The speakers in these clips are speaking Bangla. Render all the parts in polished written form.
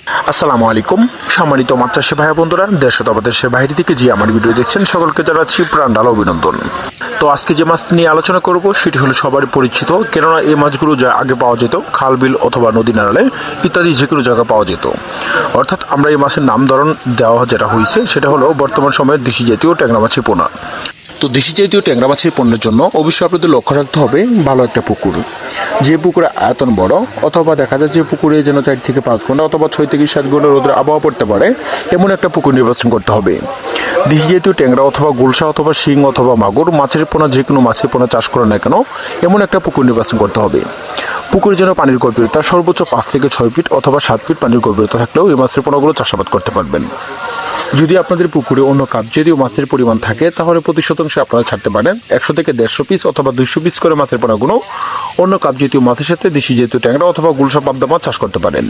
আসসালামু আলাইকুম। সম্মানিত মাছ চাষী ভাই বন্ধুরা, দেশ অথবা দেশের বাইরে থেকে যে আমার ভিডিও দেখছেন সকলকে জানাচ্ছি প্রাণঢালা অভিনন্দন। তো আজকে যে মাছ নিয়ে আলোচনা করব সেটি হলো সবারই পরিচিত, কেননা এই মাছগুলো যা আগে পাওয়া যেত খাল বিল অথবা নদী নালালে ইত্যাদি যে কোনো জায়গায় পাওয়া যেত। অর্থাৎ আমরা এই মাছের নামকরণ দেওয়া যেটা হয়েছে সেটা হলো বর্তমান সময়ের দেশি জাতীয় ট্যাংরা মাছের পোনা। তো দেশি জাতীয় ট্যাংরা মাছের পণ্যের জন্য অবশ্যই আপনাদের লক্ষ্য রাখতে হবে ভালো একটা পুকুর, যে পুকুরে আয়তন বড় অথবা দেখা যায় যে পুকুরে যেন 4 থেকে 5 ঘন্টা অথবা 6 থেকে 7 ঘন্টা রোদের আবহাওয়া পড়তে পারে এমন একটা পুকুর নির্বাচন করতে হবে। দেশি জাতীয় ট্যাংরা অথবা গুলশা অথবা শিং অথবা মাগুর মাছের পোনা যে কোনো মাছের পোনা চাষ করে না কেন এমন একটা পুকুর নির্বাচন করতে হবে। পুকুরের জন্য পানির গভীরতা সর্বোচ্চ 5 থেকে 6 ফিট অথবা 7 ফিট পানির গভীরতা থাকলেও এই মাছের পোনাগুলো চাষাবাদ করতে পারবেন। যদি আপনাদের পুকুরে অন্য জাতীয় মাছের পরিমাণ থাকে তাহলে প্রতি শতাংশে আপনারা ছাড়তে পারেন 100 থেকে 150 পিস অথবা 200 পিস করে মাছের পোনাগুলো অন্য জাতীয় মাছের সাথে দেশি জাতীয় ট্যাংরা অথবা গুলশা পাবদা মাছ চাষ করতে পারেন।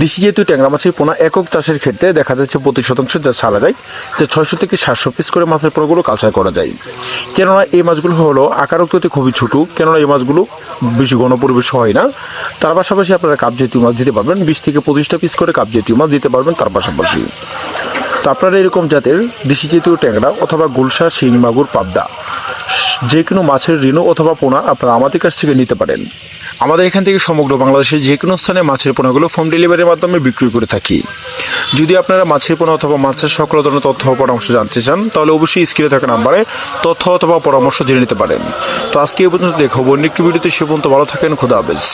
দেশি জাতীয় ট্যাংরা মাছের পোনা একক চাষের ক্ষেত্রে দেখা যাচ্ছে প্রতি শতাংশে যা ছাড়া যায় যে 600 থেকে 700 পিস করে মাছের পোনাগুলো কালচার করা যায়। কেননা এই মাছগুলো হলো আকারত্বতে খুবই ছোট, কেননা এই মাছগুলো বেশি গণপরিবেশ হয় না। তার পাশাপাশি আপনারা জাতীয় মাছ দিতে পারবেন 20 থেকে 25টা পিস করে জাতীয় মাছ দিতে পারবেন তার পাশাপাশি। তো আপনারা এরকম জাতের দেশি জাতীয় ট্যাংরা অথবা গুলশা শিং মাগুর পাবদা যে কোনো মাছের রেণু অথবা পোনা আপনারা আমাদের কাছ থেকে নিতে পারেন। আমাদের এখান থেকে সমগ্র বাংলাদেশের যে কোনো স্থানে মাছের পোনাগুলো হোম ডেলিভারির মাধ্যমে বিক্রি করে থাকি। যদি আপনারা মাছের পোনা অথবা মাছের সকল ধরনের তথ্য ও পরামর্শ জানতে চান তাহলে অবশ্যই স্ক্রিনে থাকা নাম্বারে তথ্য অথবা পরামর্শ জেনে নিতে পারেন। তো আজকে এই পর্যন্ত দেখাবো অন্য একটি ভিডিওতে, সে পর্যন্ত ভালো থাকেন, খোদা হাফেজ।